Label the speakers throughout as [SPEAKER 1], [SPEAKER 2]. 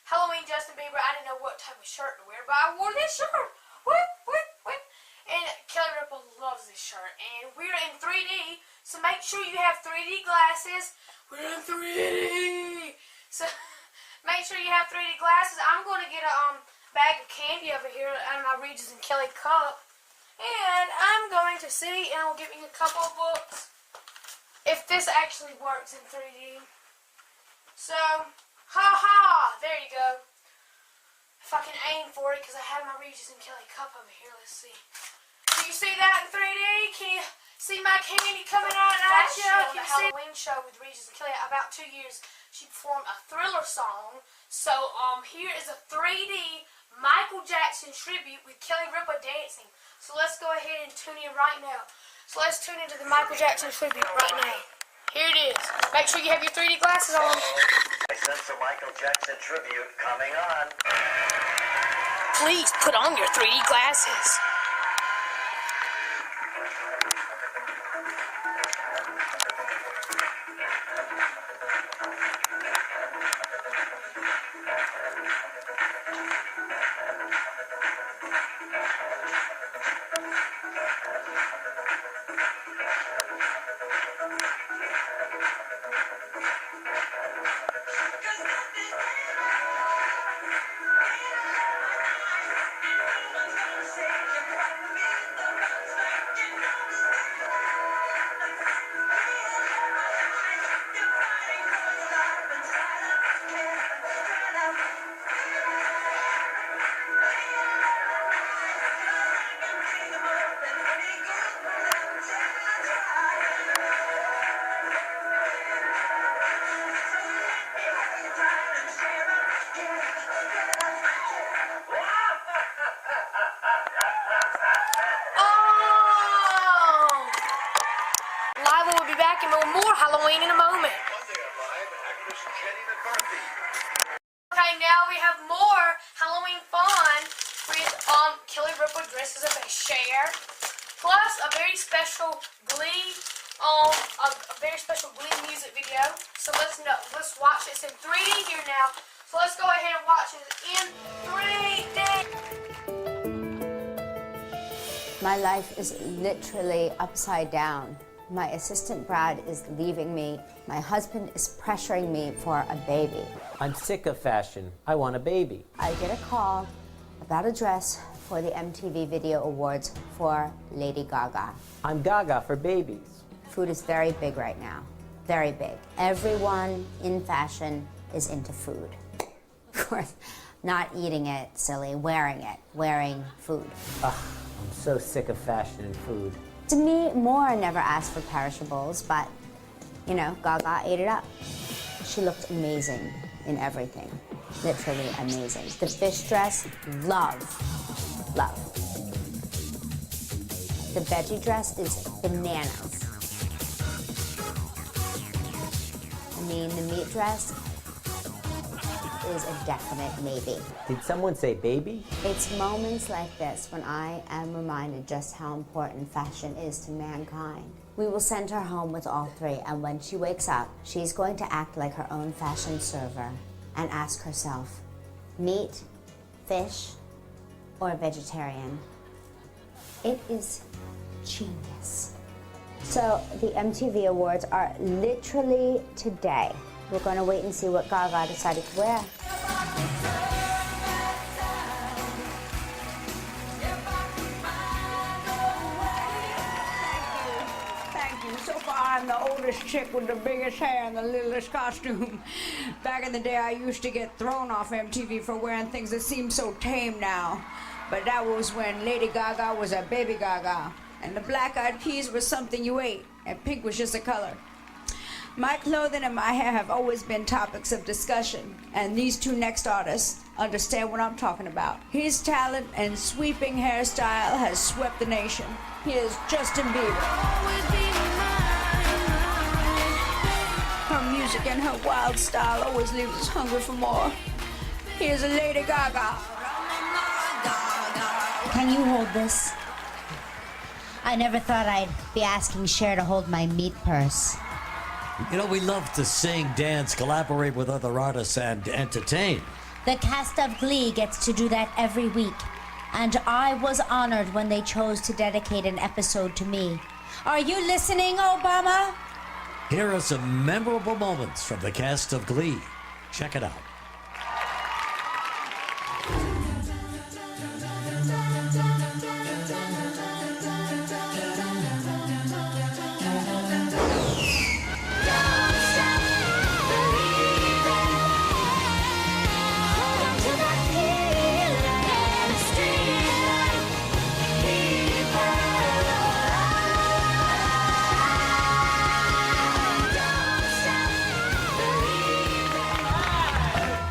[SPEAKER 1] Halloween Justin Bieber. I didn't know what type of shirt to wear, but I wore this shirt. What? And Kelly Ripa loves this shirt. And we're in 3D, so make sure you have 3D glasses. We're in 3D. So make sure you have 3D glasses. I'm going to get a bag of candy over here out of my Regis and Kelly cup. And I'm going to see, and I'll get me a couple of books if this actually works in 3D. So, there you go. If I can aim for it, because I have my Regis and Kelly cup over here. Let's see. Do you see that in 3D? Can you see my candy coming out at you? Can you see? Halloween show with Regis and Kelly, about 2 years, she performed a Thriller song. So, here is a 3D Michael Jackson tribute with Kelly Ripa dancing. So let's go ahead and tune in right now. So let's tune into the Michael Jackson tribute right now. Here it is. Make sure you have your 3D glasses on.
[SPEAKER 2] I sense a Michael Jackson tribute coming on.
[SPEAKER 1] Please put on your 3D glasses. More Halloween in a moment. Okay, now we have more Halloween fun with Kelly Ripa dresses as a Cher, plus a very special Glee, a very special Glee music video. So let's watch this in 3D here now. So let's go ahead and watch it in 3D.
[SPEAKER 3] My life is literally upside down. My assistant Brad is leaving me. My husband is pressuring me for a baby.
[SPEAKER 4] I'm sick of fashion. I want a baby.
[SPEAKER 3] I get a call about a dress for the MTV Video Awards for Lady Gaga.
[SPEAKER 4] I'm Gaga for babies.
[SPEAKER 3] Food is very big right now. Very big. Everyone in fashion is into food. Of course, not eating it, silly, wearing it, wearing food.
[SPEAKER 4] Ugh, I'm so sick of fashion and food.
[SPEAKER 3] To me, Moore never asked for perishables, but, you know, Gaga ate it up. She looked amazing in everything, literally amazing. The fish dress, love. The veggie dress is bananas. I mean, the meat dress is a definite maybe.
[SPEAKER 4] Did someone say baby?
[SPEAKER 3] It's moments like this when I am reminded just how important fashion is to mankind. We will send her home with all three, and when she wakes up, she's going to act like her own fashion server and ask herself, meat, fish, or vegetarian? It is genius. So the MTV Awards are literally today. We're going to wait and see what Gaga decided to wear.
[SPEAKER 5] Thank you. So far, I'm the oldest chick with the biggest hair and the littlest costume. Back in the day, I used to get thrown off MTV for wearing things that seem so tame now. But that was when Lady Gaga was a baby Gaga, and the black-eyed peas was something you ate, and pink was just a color. My clothing and my hair have always been topics of discussion, and these two next artists understand what I'm talking about. His talent and sweeping hairstyle has swept the nation. Here's Justin Bieber. Her music and her wild style always leaves us hungry for more. Here's a Lady Gaga.
[SPEAKER 3] Can you hold this? I never thought I'd be asking Cher to hold my meat purse.
[SPEAKER 6] You know, we love to sing, dance, collaborate with other artists, and entertain.
[SPEAKER 3] The cast of Glee gets to do that every week, and I was honored when they chose to dedicate an episode to me. Are you listening, Obama?
[SPEAKER 6] Here are some memorable moments from the cast of Glee. Check it out.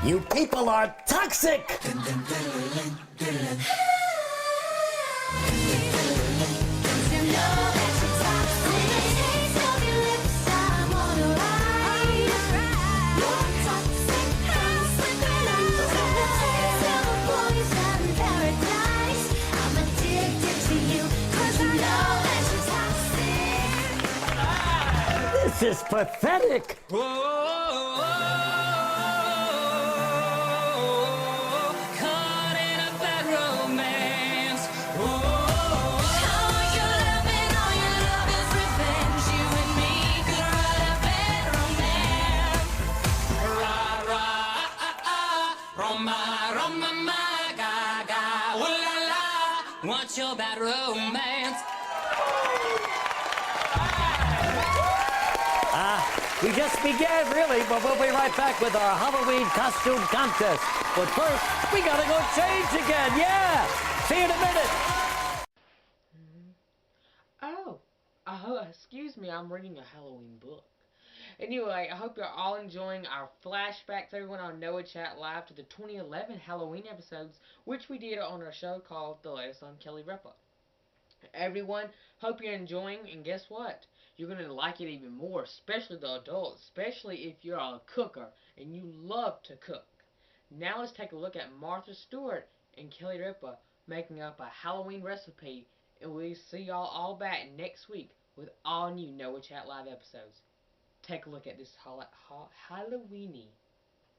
[SPEAKER 6] You people are toxic! This is pathetic!
[SPEAKER 7] Want your bad romance?
[SPEAKER 6] We just began, really, but we'll be right back with our Halloween costume contest. But first, we gotta go change again, yeah! See you in a minute!
[SPEAKER 8] Oh, excuse me, I'm reading a Halloween book. Anyway, I hope you're all enjoying our flashbacks, everyone, on Noah Chat Live to the 2011 Halloween episodes, which we did on our show called The Latest on Kelly Ripa. Everyone, hope you're enjoying, and guess what? You're going to like it even more, especially the adults, especially if you're a cooker and you love to cook. Now let's take a look at Martha Stewart and Kelly Ripa making up a Halloween recipe, and we'll see y'all all back next week with all new Noah Chat Live episodes. Take a look at this Halloweeny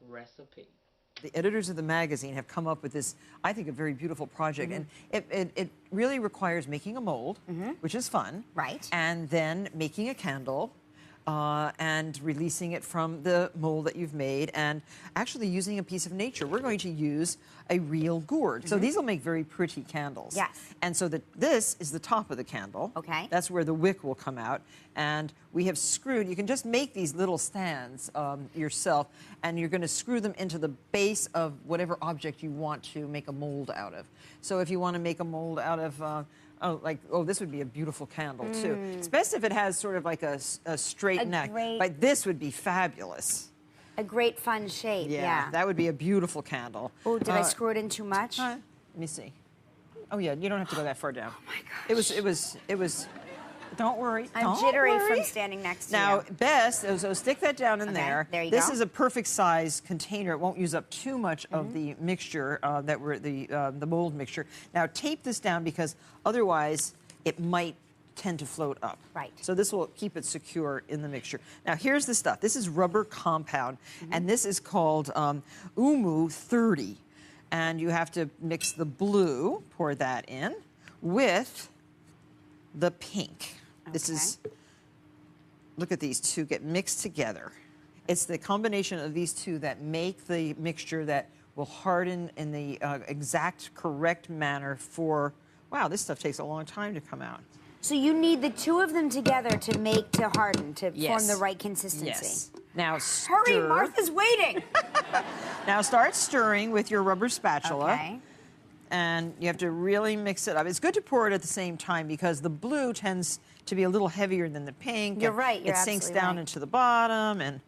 [SPEAKER 8] recipe.
[SPEAKER 9] The editors of the magazine have come up with this, I think, a very beautiful project. And it really requires making a mold, which is fun.
[SPEAKER 3] Right.
[SPEAKER 9] And then making a candle and releasing it from the mold that you've made and actually using a piece of nature. We're going to use a real gourd. So these will make very pretty candles.
[SPEAKER 3] Yes.
[SPEAKER 9] And so this is the top of the candle.
[SPEAKER 3] Okay.
[SPEAKER 9] That's where the wick will come out. And we have screwed, you can just make these little stands yourself, and you're going to screw them into the base of whatever object you want to make a mold out of. So if you want to make a mold out of, this would be a beautiful candle too. It's best if it has sort of like a straight neck. Like this would be fabulous.
[SPEAKER 3] A great fun shape, yeah.
[SPEAKER 9] That would be a beautiful candle.
[SPEAKER 3] Oh, did I screw it in too much?
[SPEAKER 9] Let me see. Oh yeah, you don't have to go that far down.
[SPEAKER 3] Oh my gosh.
[SPEAKER 9] It was. Don't worry.
[SPEAKER 3] I'm
[SPEAKER 9] don't
[SPEAKER 3] jittery
[SPEAKER 9] worry.
[SPEAKER 3] from standing next to
[SPEAKER 9] now,
[SPEAKER 3] you.
[SPEAKER 9] best, so stick that down in there.
[SPEAKER 3] There you
[SPEAKER 9] this
[SPEAKER 3] go.
[SPEAKER 9] is a perfect size container. It won't use up too much of the mixture the mold mixture. Now tape this down because otherwise it might tend to float up.
[SPEAKER 3] Right.
[SPEAKER 9] So this will keep it secure in the mixture. Now here's the stuff. This is rubber compound, and this is called Umu 30. And you have to mix the blue, pour that in, with the pink. This is, look at these two get mixed together. It's the combination of these two that make the mixture that will harden in the exact correct manner for, wow, this stuff takes a long time to come out.
[SPEAKER 3] So you need the two of them together to harden, to form the right consistency.
[SPEAKER 9] Yes. Now stir.
[SPEAKER 3] Hurry, Martha's waiting.
[SPEAKER 9] Now start stirring with your rubber spatula.
[SPEAKER 3] Okay.
[SPEAKER 9] And you have to really mix it up. It's good to pour it at the same time because the blue tends to be a little heavier than the pink.
[SPEAKER 3] You're right, you're
[SPEAKER 9] It sinks
[SPEAKER 3] absolutely
[SPEAKER 9] down
[SPEAKER 3] right.
[SPEAKER 9] into the bottom, and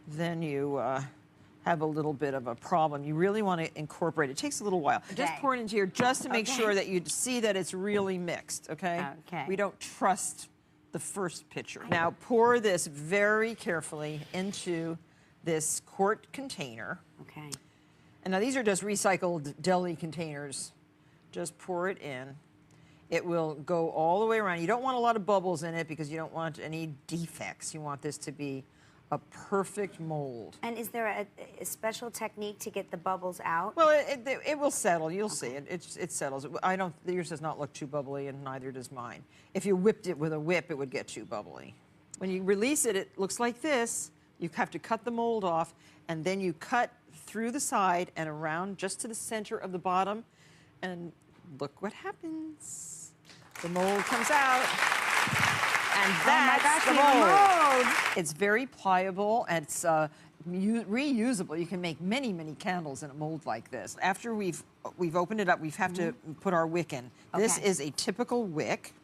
[SPEAKER 9] then you have a little bit of a problem. You really want to incorporate it. It takes a little while. Just pour it into here just to make sure that you see that it's really mixed, okay?
[SPEAKER 3] Okay.
[SPEAKER 9] We don't trust the first pitcher. Now pour this very carefully into this quart container.
[SPEAKER 3] Okay.
[SPEAKER 9] And now these are just recycled deli containers. Just pour it in. It will go all the way around. You don't want a lot of bubbles in it because you don't want any defects. You want this to be a perfect mold.
[SPEAKER 3] And is there a special technique to get the bubbles out?
[SPEAKER 9] Well, it will settle. You'll see it. It settles. Yours does not look too bubbly, and neither does mine. If you whipped it with a whip, it would get too bubbly. When you release it, it looks like this. You have to cut the mold off, and then you cut through the side and around just to the center of the bottom, and look what happens. The mold comes out. And that's the mold. It's very pliable, and it's reusable. You can make many, many candles in a mold like this. After we've opened it up, we have to put our wick in.
[SPEAKER 3] Okay.
[SPEAKER 9] This is a typical wick,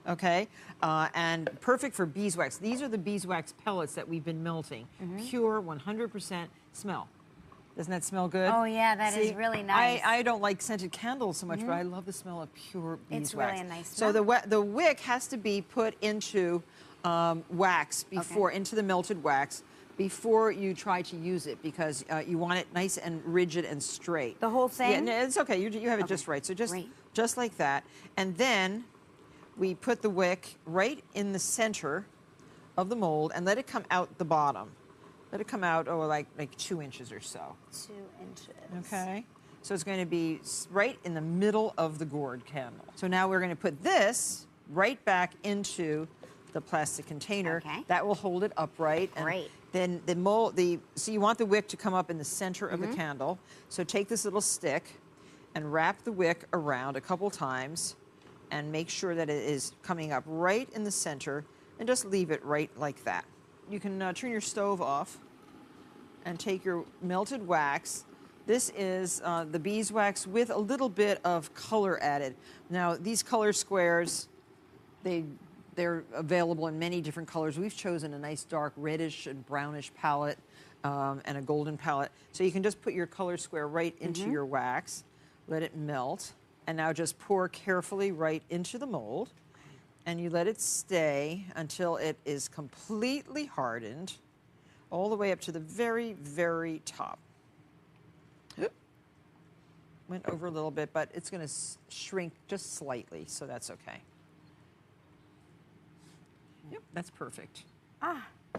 [SPEAKER 9] okay, and perfect for beeswax. These are the beeswax pellets that we've been melting. Pure, 100% smell. Doesn't that smell good?
[SPEAKER 3] Oh, yeah, that is really nice.
[SPEAKER 9] I don't like scented candles so much, but I love the smell of pure beeswax.
[SPEAKER 3] It's really a nice
[SPEAKER 9] So
[SPEAKER 3] smell.
[SPEAKER 9] the wick has to be put into wax before, into the melted wax, before you try to use it, because you want it nice and rigid and straight.
[SPEAKER 3] The whole thing?
[SPEAKER 9] Yeah, no, it's okay. You have it just right. So just like that. And then we put the wick right in the center of the mold and let it come out the bottom. Let it come out, like 2 inches or so.
[SPEAKER 3] 2 inches.
[SPEAKER 9] Okay. So it's going to be right in the middle of the gourd candle. So now we're going to put this right back into the plastic container.
[SPEAKER 3] Okay.
[SPEAKER 9] That will hold it upright. And
[SPEAKER 3] Great.
[SPEAKER 9] then so you want the wick to come up in the center of the candle. So take this little stick and wrap the wick around a couple times and make sure that it is coming up right in the center, and just leave it right like that. You can turn your stove off and take your melted wax. This is the beeswax with a little bit of color added. Now, these color squares, they're available in many different colors. We've chosen a nice dark reddish and brownish palette and a golden palette. So you can just put your color square right into your wax, let it melt, and now just pour carefully right into the mold. And you let it stay until it is completely hardened, all the way up to the very, very top. Oop. Went over a little bit, but it's going to shrink just slightly, so that's okay. Yep, that's perfect.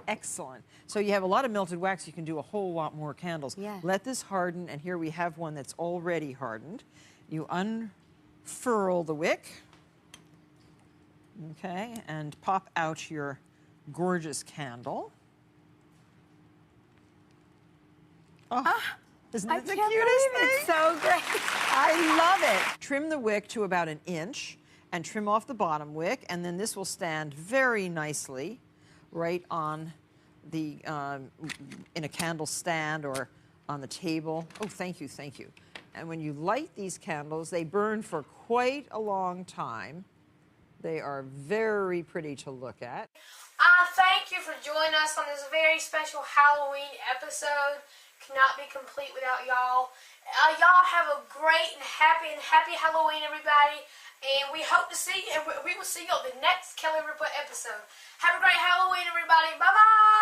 [SPEAKER 9] Excellent. So you have a lot of melted wax. You can do a whole lot more candles.
[SPEAKER 3] Yeah.
[SPEAKER 9] Let this harden, and here we have one that's already hardened. You unfurl the wick. Okay, and pop out your gorgeous candle. Oh, isn't it the cutest thing?
[SPEAKER 3] It's so great.
[SPEAKER 9] I love it. Trim the wick to about 1 inch and trim off the bottom wick, and then this will stand very nicely right on the, in a candle stand or on the table. Oh, thank you, thank you. And when you light these candles, they burn for quite a long time. They are very pretty to look at.
[SPEAKER 1] Thank you for joining us on this very special Halloween episode. Cannot be complete without y'all. Y'all have a great and happy Halloween, everybody. And we hope to see you, and we will see you on the next Kelly Ripa episode. Have a great Halloween, everybody. Bye-bye.